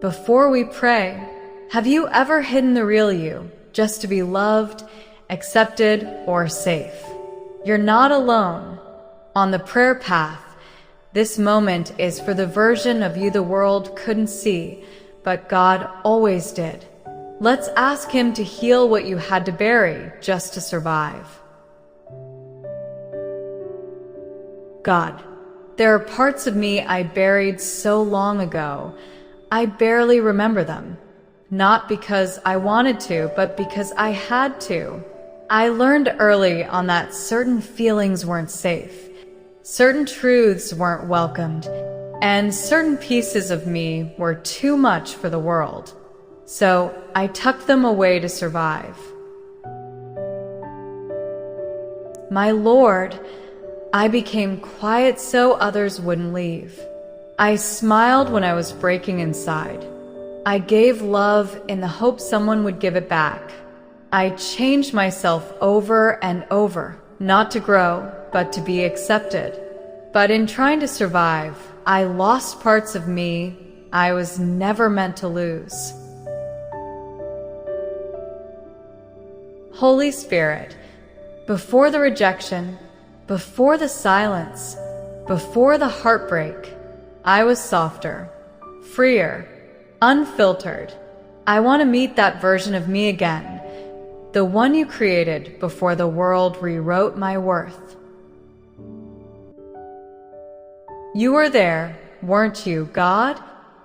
Before we pray, have you ever hidden the real you just to be loved, accepted, or safe? You're not alone. On the prayer path, this moment is for the version of you the world couldn't see, but God always did. Let's ask Him to heal what you had to bury just to survive. God, there are parts of me I buried so long ago, I barely remember them. Not because I wanted to, but because I had to. I learned early on that certain feelings weren't safe, certain truths weren't welcomed, and certain pieces of me were too much for the world. So I tucked them away to survive. My Lord, I became quiet so others wouldn't leave. I smiled when I was breaking inside. I gave love in the hope someone would give it back. I changed myself over and over, not to grow, but to be accepted. But in trying to survive, I lost parts of me I was never meant to lose. Holy Spirit, before the rejection, before the silence, before the heartbreak, I was softer, freer, unfiltered. I want to meet that version of me again, the one you created before the world rewrote my worth. You were there, weren't you, God,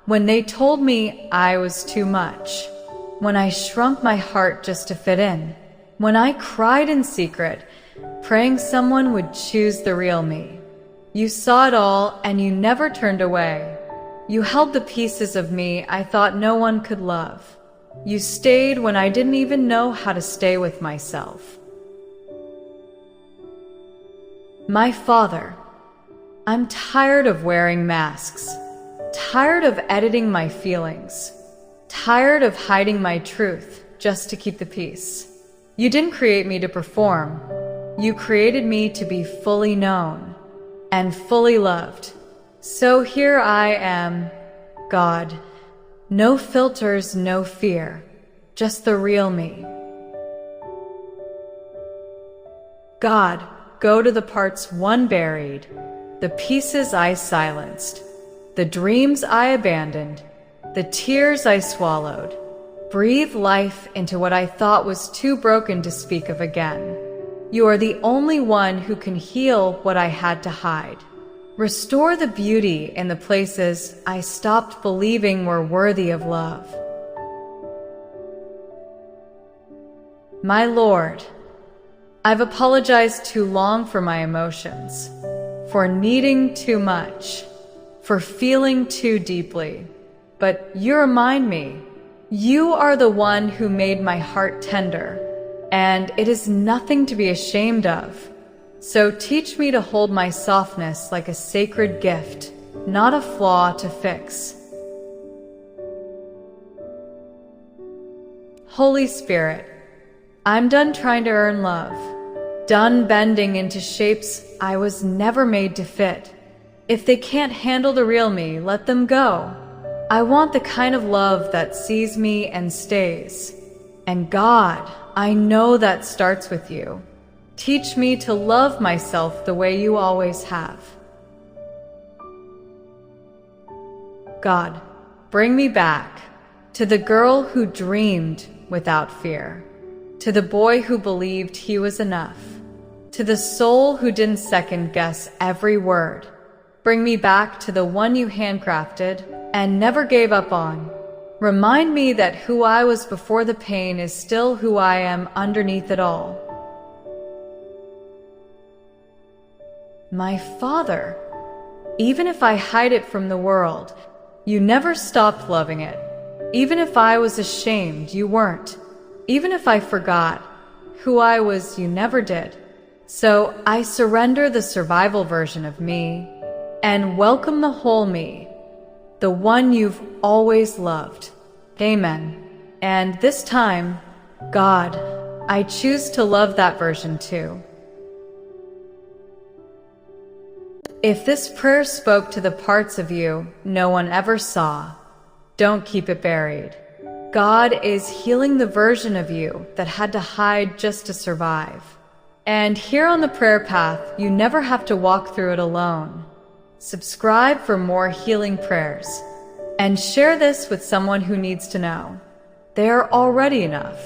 when they told me I was too much, when I shrunk my heart just to fit in, when I cried in secret, praying someone would choose the real me. You saw it all and you never turned away. You held the pieces of me I thought no one could love. You stayed when I didn't even know how to stay with myself. My Father, I'm tired of wearing masks, tired of editing my feelings, tired of hiding my truth just to keep the peace. You didn't create me to perform. You created me to be fully known and fully loved. So here I am, God. No filters, no fear, just the real me. God, go to the parts one buried, the pieces I silenced, the dreams I abandoned, the tears I swallowed. Breathe life into what I thought was too broken to speak of again. You are the only one who can heal what I had to hide. Restore the beauty in the places I stopped believing were worthy of love. My Lord, I've apologized too long for my emotions, for needing too much, for feeling too deeply. But you remind me, you are the one who made my heart tender, and it is nothing to be ashamed of. So teach me to hold my softness like a sacred gift, not a flaw to fix. Holy Spirit, I'm done trying to earn love, done bending into shapes I was never made to fit. If they can't handle the real me, let them go. I want the kind of love that sees me and stays. And God, I know that starts with you. Teach me to love myself the way you always have. God, bring me back to the girl who dreamed without fear, to the boy who believed he was enough, to the soul who didn't second-guess every word. Bring me back to the one you handcrafted and never gave up on. Remind me that who I was before the pain is still who I am underneath it all. My Father, even if I hide it from the world, you never stopped loving it. Even if I was ashamed, you weren't. Even if I forgot who I was, you never did. So I surrender the survival version of me and welcome the whole me, the one you've always loved. Amen. And this time, God, I choose to love that version too. If this prayer spoke to the parts of you no one ever saw, Don't keep it buried. God is healing the version of you that had to hide just to survive. And here on the prayer path, you never have to walk through it alone. Subscribe for more healing prayers. And share this with someone who needs to know. They are already enough.